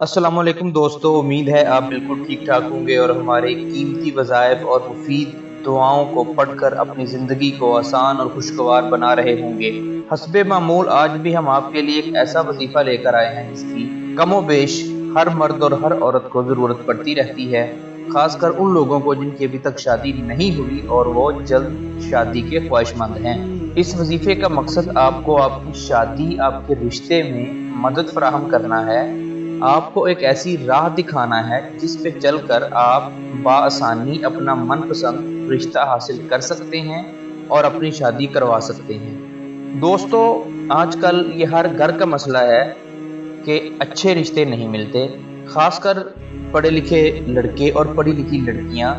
अस्सलाम वालेकुम दोस्तों, उम्मीद है आप बिल्कुल ठीक ठाक होंगे और हमारे कीमती वज़ाइफ और मुफीद दुआओं को पढ़कर अपनी ज़िंदगी को आसान और खुशगवार बना रहे होंगे। हस्बे मामूल आज भी हम आपके लिए एक ऐसा वजीफ़ा लेकर आए हैं जिसकी कमो बेश हर मर्द और हर औरत को ज़रूरत पड़ती रहती है, खासकर उन लोगों को जिनकी अभी तक शादी नहीं हुई और वो जल्द शादी के ख्वाहिशमंद हैं। इस वजीफ़े का मकसद आपको आपकी शादी, आपके रिश्ते में मदद फराहम करना है। आपको एक ऐसी राह दिखाना है जिस पे चलकर आप बआसानी अपना मनपसंद रिश्ता हासिल कर सकते हैं और अपनी शादी करवा सकते हैं। दोस्तों, आजकल ये हर घर का मसला है कि अच्छे रिश्ते नहीं मिलते, खासकर पढ़े लिखे लड़के और पढ़ी लिखी लड़कियां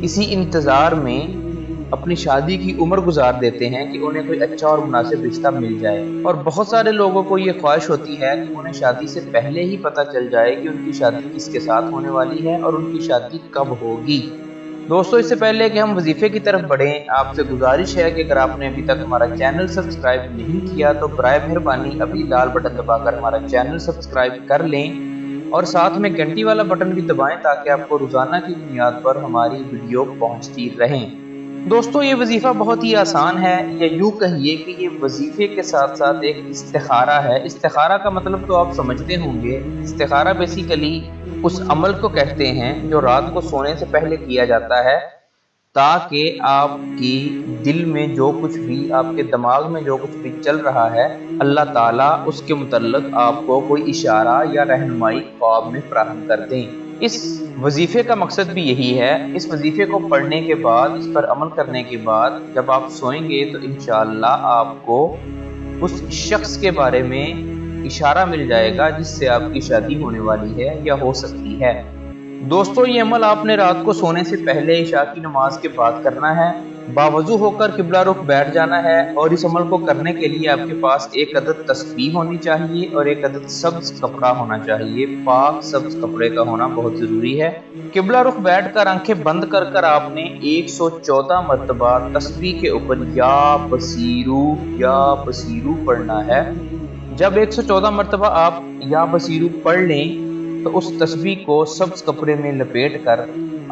इसी इंतज़ार में अपनी शादी की उम्र गुजार देते हैं कि उन्हें कोई अच्छा और मुनासिब रिश्ता मिल जाए। और बहुत सारे लोगों को ये ख्वाहिश होती है कि उन्हें शादी से पहले ही पता चल जाए कि उनकी शादी किसके साथ होने वाली है और उनकी शादी कब होगी। दोस्तों, इससे पहले कि हम वजीफे की तरफ बढ़ें, आपसे गुजारिश है कि अगर आपने अभी तक हमारा चैनल सब्सक्राइब नहीं किया तो बराए मेहरबानी अभी लाल बटन दबाकर हमारा चैनल सब्सक्राइब कर लें और साथ में घंटी वाला बटन भी दबाएं ताकि आपको रोज़ाना की बुनियाद पर हमारी वीडियो पहुंचती रहें। दोस्तों, ये वजीफ़ा बहुत ही आसान है, या यूँ कहिए कि ये वजीफ़े के साथ साथ एक इस्तिखारा है। इस्तिखारा का मतलब तो आप समझते होंगे। इस्तिखारा बेसिकली उस अमल को कहते हैं जो रात को सोने से पहले किया जाता है ताकि आपकी दिल में जो कुछ भी, आपके दिमाग में जो कुछ भी चल रहा है, अल्लाह ताला उसके मुतल्लिक आपको कोई इशारा या रहनुमाई ख्वाब में फराहम कर दें। इस वजीफ़े का मकसद भी यही है। इस वजीफ़े को पढ़ने के बाद, इस पर अमल करने के बाद जब आप सोएंगे तो इंशाअल्लाह आपको उस शख्स के बारे में इशारा मिल जाएगा जिससे आपकी शादी होने वाली है या हो सकती है। दोस्तों, ये अमल आपने रात को सोने से पहले इशा की नमाज के बाद करना है। बावजू होकर किबला रुख बैठ जाना है और इस अमल को करने के लिए आपके पास एक अदद तस्बीह होनी चाहिए और एक अदद सब्ज कपड़ा होना चाहिए। पाक सब्ज कपड़े का होना बहुत जरूरी है। किबला रुख बैठ कर आंखें बंद कर कर आपने 114 मरतबा तस्बीह के ऊपर या बसीरू पढ़ना है। जब 114 मरतबा आप या बसीरू पढ़ लें तो उस तस्बीह को सब्ज कपड़े में लपेट कर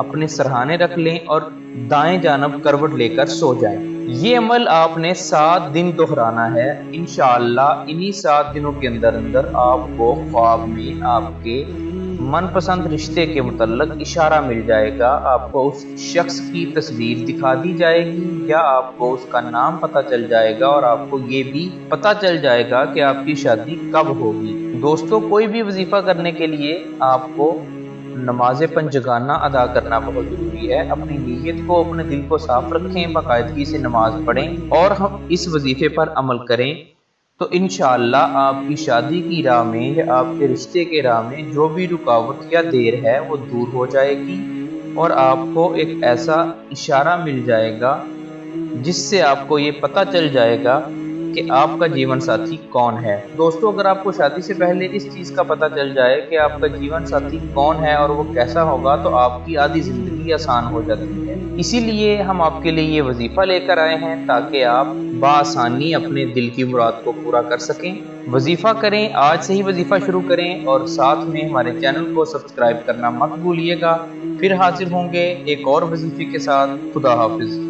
अपने सरहाने रख लें और दाएं जानब करवट लेकर सो जाएं। ये अमल आपने 7 दिन दोहराना है। इंशाअल्लाह इन्हीं 7 दिनों के अंदर अंदर आपको ख्वाब में आपके मनपसंद रिश्ते के मुतल्लिक इशारा मिल जाएगा। आपको उस शख्स की तस्वीर दिखा दी जाएगी या आपको उसका नाम पता चल जाएगा और आपको ये भी पता चल जाएगा कि आपकी शादी कब होगी। दोस्तों, कोई भी वजीफा करने के लिए आपको नमाज पंजगाना अदा करना बहुत ज़रूरी है। अपनी नीयत को, अपने दिल को साफ रखें, बाकायदगी से नमाज पढ़ें और हम इस वजीफे पर अमल करें तो इंशाअल्लाह आपकी शादी की राह में या आपके रिश्ते के राह में जो भी रुकावट या देर है वो दूर हो जाएगी और आपको एक ऐसा इशारा मिल जाएगा जिससे आपको ये पता चल जाएगा कि आपका जीवन साथी कौन है। दोस्तों, अगर आपको शादी से पहले इस चीज़ का पता चल जाए कि आपका जीवन साथी कौन है और वो कैसा होगा तो आपकी आधी ज़िंदगी आसान हो जाती है। इसीलिए हम आपके लिए ये वजीफ़ा लेकर आए हैं ताकि आप बआसानी अपने दिल की मुराद को पूरा कर सकें। वजीफ़ा करें, आज से ही वजीफ़ा शुरू करें और साथ में हमारे चैनल को सब्सक्राइब करना मत भूलिएगा। फिर हाजिर होंगे एक और वजीफ़े के साथ। खुदा हाफिज़।